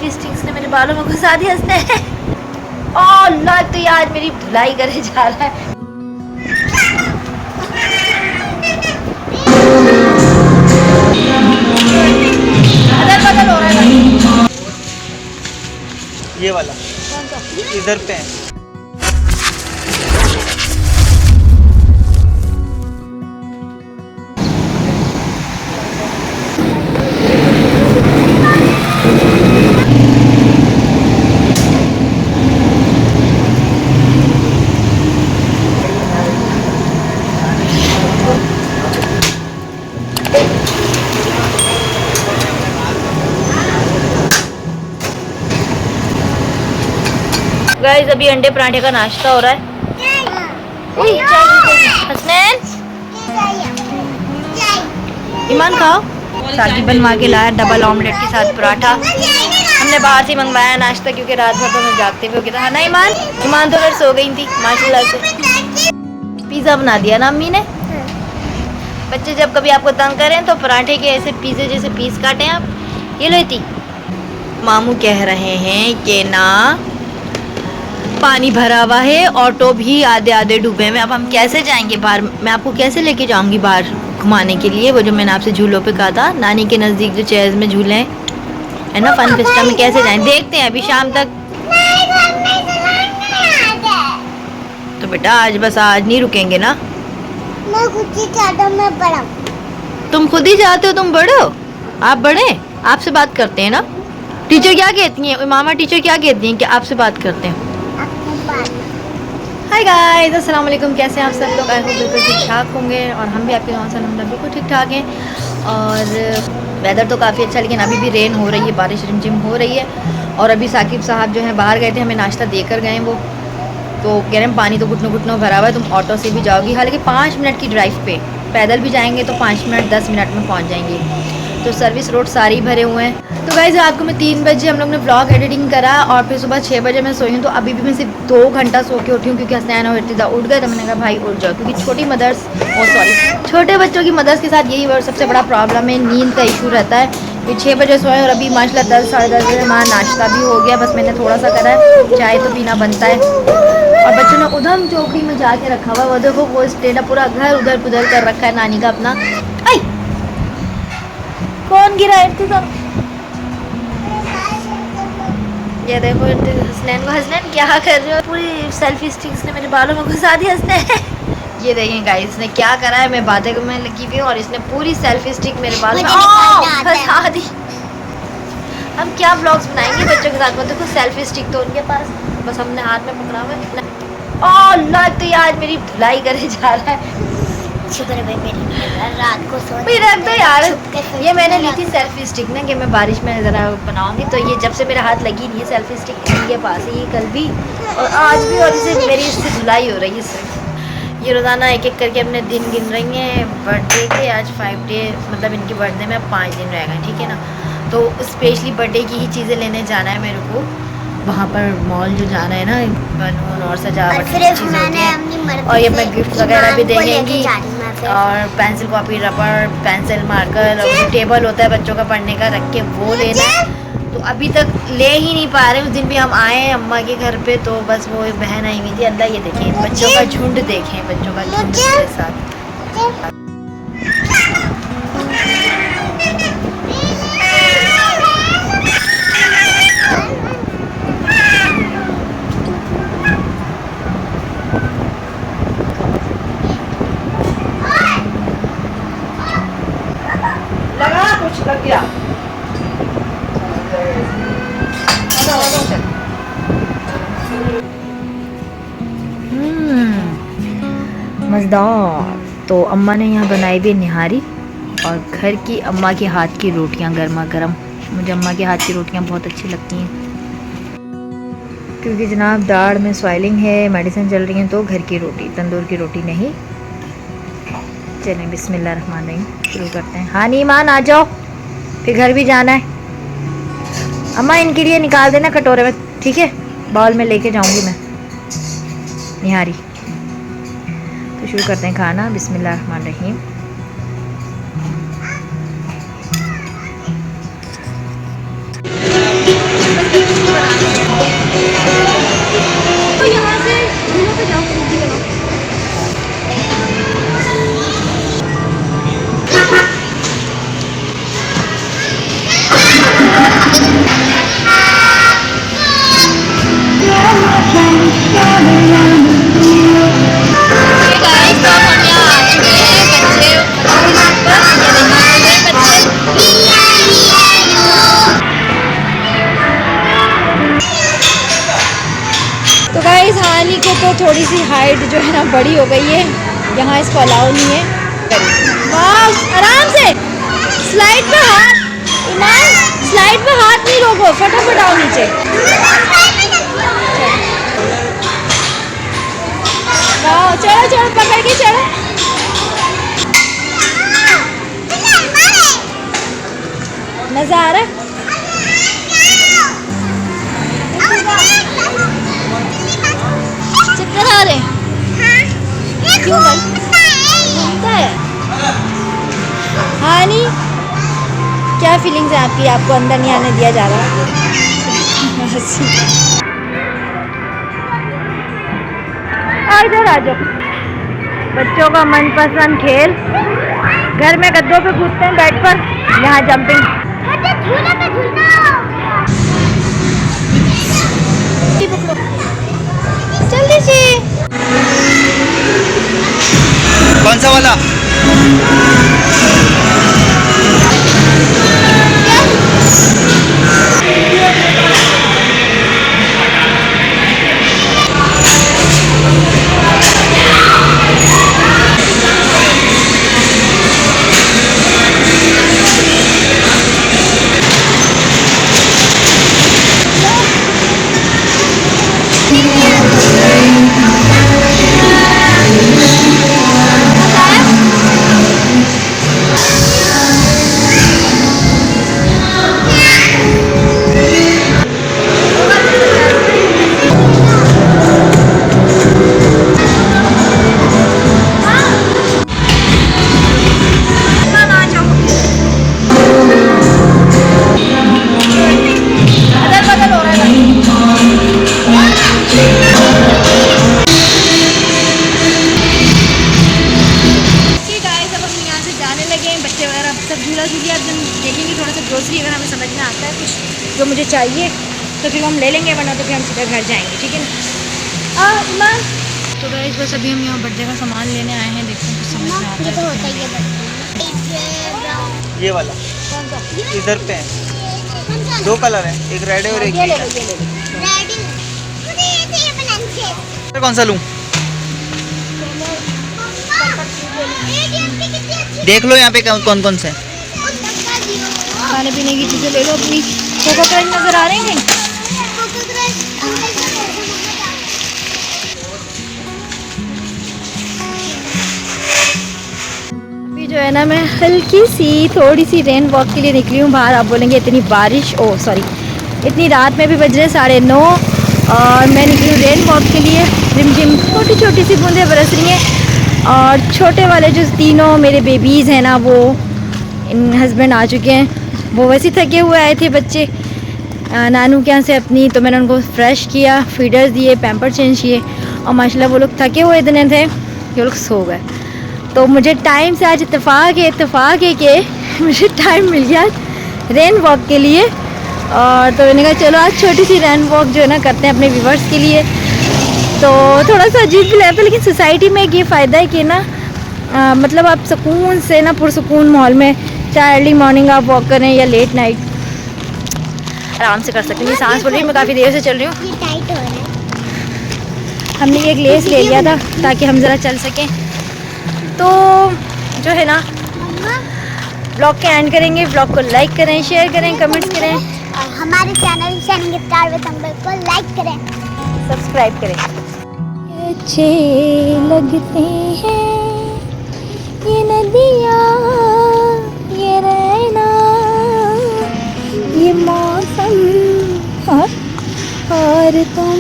Selfie sticks ने मेरे बालों में घुसा दिया इसने। ओह अल्लाह, तो ये आज मेरी धुलाई करे जा रहा है। अदर बदल हो रहा है। ये वाला इधर पे है। गाइस अभी अंडे पराठे का नाश्ता हो रहा है। हसनैन ईमान खाओ। साकिब बनवा के लाया डबल ऑमलेट के साथ पराठा। हमने बाहर से मंगवाया नाश्ता क्योंकि रात भर तो मैं जागते हुए हो गया था ना। ईमान तो फिर सो गई थी माशाल्लाह से। पिज़्ज़ा बना दिया ना अम्मी ने। बच्चे जब कभी आपको तंग करें तो पराठे के ऐसे पिज़्ज़े जैसे पीस काटें आप। ये लेती मामू कह रहे हैं कि ना पानी भरा हुआ है, ऑटो भी आधे आधे डूबे में। अब हम कैसे जाएंगे बाहर? मैं आपको कैसे लेके जाऊंगी बाहर घुमाने के लिए? वो जो मैंने आपसे झूलों पे कहा था, नानी के नज़दीक जो चेयर्स में झूले है ना, फन फिस्टा में, कैसे जाएं? देखते हैं अभी शाम तक। तो बेटा आज बस आज नहीं रुकेंगे ना। मैं खुद ही चाहता हूं, मैं बड़ा। तुम खुद ही चाहते हो तुम बड़े हो? आप बड़े? आपसे बात करते हैं ना। टीचर क्या कहती हैं? मामा टीचर क्या कहती हैं कि आपसे बात करते हैं? हाय गाइस, अस्सलाम वालेकुम। कैसे हैं आप सब लोग? आई होप बिल्कुल ठीक ठाक होंगे और हम भी आपके गाँव से अलहम्दुलिल्लाह बिल्कुल ठीक ठाक हैं। और वेदर तो काफ़ी अच्छा, लेकिन अभी भी रेन हो रही है, बारिश रिमझिम हो रही है। और अभी साकिब साहब जो हैं बाहर गए थे, हमें नाश्ता देकर गए। वो तो कह रहे हैं पानी तो घुटनों घुटनों भरा हुआ है, तुम ऑटो से भी जाओगी। हालांकि 5 मिनट की ड्राइव पे, पैदल भी जाएंगे तो 5 मिनट 10 मिनट में पहुँच जाएंगे। तो सर्विस रोड सारे ही भरे हुए हैं। तो गाइस रात को मैं 3 बजे हम लोग ने व्लॉग एडिटिंग करा और फिर सुबह 6 बजे मैं सोई हूँ। तो अभी भी मैं सिर्फ 2 घंटा सो के उठी हूँ क्योंकि हसनैन और इर्तिज़ा उठ गए। तो मैंने कहा भाई उठ जाओ, क्योंकि छोटे बच्चों की मदर्स के साथ यही सबसे बड़ा प्रॉब्लम है, नींद का इशू रहता है। फिर 6 बजे सोए और अभी माशाल्लाह 10 साढ़े 10 बजे हमारा नाश्ता भी हो गया। बस मैंने थोड़ा सा करा है, चाय तो पीना बनता है। और बच्चों ने उधम चौकड़ी में जाके रखा हुआ, वो देखो वो स्टेट पूरा घर उधर पुधर कर रखा है नानी का अपना। आई कौन गिरा इर्तिज़ा? ये देखो हसनैन को। हसनैन क्या कर रहे हो? पूरी सेल्फी स्टिक्स ने मेरे बालों में घुसा दिया इसने। ये देखें गाइस, इसने क्या करा है। मैं बातें में लगी हुई हूँ और इसने पूरी सेल्फी स्टिक मेरे बालों में घुसा दी। हम क्या व्लॉग्स बनाएंगे बच्चों के साथ? देखो सेल्फी स्टिक तो उनके पास, बस हमने हाथ में पकड़ा हुआ है। ओह अल्लाह, तो ये आज मेरी धुलाई करे जा रहा है। शुक्र है मेरी रात को सो रख दो यार। ये मैंने ली थी सेल्फी स्टिक ना कि मैं बारिश में ज़रा बनाऊंगी। तो ये जब से मेरे हाथ लगी नहीं है सेल्फी स्टिक इनके पास है, ये कल भी और आज भी, और इसे मेरी इससे धुलाई हो रही है सिर्फ। ये रोज़ाना एक एक करके अपने दिन गिन रही हैं बर्थडे के। आज 5 डे मतलब इनके बर्थडे में 5 दिन रह गए, ठीक है ना। तो स्पेशली बर्थडे की ही चीज़ें लेने जाना है मेरे को। वहाँ पर मॉल जो जाना है ना, बलून और सजावट की चीज़ें होती हैं। और ये मैं गिफ्ट वगैरह भी देंगी और पेंसिल कॉपी रबड़ पेंसिल मार्कर और टेबल होता है बच्चों का पढ़ने का रख के, वो लेना है। तो अभी तक ले ही नहीं पा रहे। उस दिन भी हम आए अम्मा के घर पे, तो बस वो बहन आई हुई थी। अल्लाह ये देखें बच्चों का झुंड, देखें बच्चों का झुंड के साथ। लग गया। मज़ेदार। तो अम्मा ने यहाँ बनाई भी निहारी और घर की अम्मा के हाथ की रोटियाँ गर्मा गर्म। मुझे अम्मा के हाथ की रोटियाँ बहुत अच्छी लगती हैं क्योंकि जनाब दाढ़ में स्वेलिंग है, मेडिसिन चल रही है, तो घर की रोटी, तंदूर की रोटी नहीं। चलें बिस्मिल्लाह रहमान रहीम शुरू करते हैं। हाँ नीमान आ जाओ, फिर घर भी जाना है। अम्मा इनके लिए निकाल देना कटोरे में, ठीक है? बाउल में लेके जाऊंगी मैं निहारी। तो शुरू करते हैं खाना। बिस्मिल्लाह रहमान रहीम। पे जाओ, नीचे लगाओ। तो गाइस हानि को तो थोड़ी सी हाइट जो है ना बड़ी हो गई है, यहाँ इसको अलाउ नहीं है। वाह, आराम से स्लाइड पे हाथ, ईमान स्लाइड पे हाथ नहीं रोको, फटाफट आओ नीचे। वाह, चलो चलो पकड़ के चलो। मजा आ रहा है? चक्कर आ रहे? क्यों भाई? घूमता है? हाँ नहीं, क्या फीलिंग्स है आपकी? आपको अंदर नहीं आने दिया जा रहा? इधर आ जाओ। बच्चों का मनपसंद खेल, घर में गद्दों पे कूदते हैं बेड पर, यहाँ जंपिंग। जल्दी से। कौन सा वाला? ग्रोसरी अगर हमें समझ में आता है कुछ जो मुझे चाहिए तो फिर हम ले लेंगे, वरना तो फिर हम सीधा घर जाएंगे, ठीक है ना। ईमान तो गाइस बस अभी हम यहाँ बर्थडे का सामान लेने आए हैं, देखते हैं कुछ समझ में आता है। तो होता ही है ये वाला कौन सा? इधर पे है, दो कलर है, एक रेड है और एक ये ले लो, ग्रीन ये ले लो। रेडी मुझे ये चाहिए बनाने। है। कौन सा लूँ? देख लो यहाँ पे कौन कौन से हैं। खाने पीने की चीज़ें ले लो अपनी। कोको क्रंच नज़र आ रहे हैं? अभी जो है ना मैं हल्की सी थोड़ी सी रेन वॉक के लिए निकली हूँ बाहर। आप बोलेंगे इतनी बारिश, ओ सॉरी इतनी रात में भी बज रहे 9:30 और मैं निकली हूँ रेन वॉक के लिए। रिमझिम छोटी छोटी सी बूंदें बरस रही हैं और छोटे वाले जो तीनों मेरे बेबीज़ हैं ना, वो इन हस्बैंड आ चुके हैं। वो वैसे थके हुए आए थे बच्चे नानू के यहाँ से अपनी, तो मैंने उनको फ्रेश किया, फीडर्स दिए, पैम्पर चेंज किए और माशाल्लाह वो लोग थके हुए इतने थे कि वो लोग सो गए। तो मुझे टाइम से आज इत्तेफाक है कि मुझे टाइम मिल गया रेन वॉक के लिए। और तो मैंने कहा चलो आज छोटी सी रेन वॉक जो है ना करते हैं अपने व्यूवर्स के लिए। तो थोड़ा सा अजीब भी लगता है, लेकिन सोसाइटी में एक ये फ़ायदा है कि ना मतलब आप सुकून से ना पुरसुकून माहौल में, चाहे अर्ली मॉर्निंग आप वॉक करें या लेट नाइट, आराम से कर सकते हैं। सांस बोल रही है, मैं काफ़ी देर से चल रही हूँ। ये टाइट हो रहा है। हमने एक लेस ले लिया था ताकि हम ज़रा चल सकें। तो जो है ना ब्लॉग के एंड करेंगे। ब्लॉग को लाइक करें, शेयर करें, कमेंट्स करें और हमारे चैनल शाइनिंग स्टार विद अंबर को लाइक करें, सब्सक्राइब करें। अच्छे लगते हैं ये नदियाँ, ये रहना, ये मौसम और तुम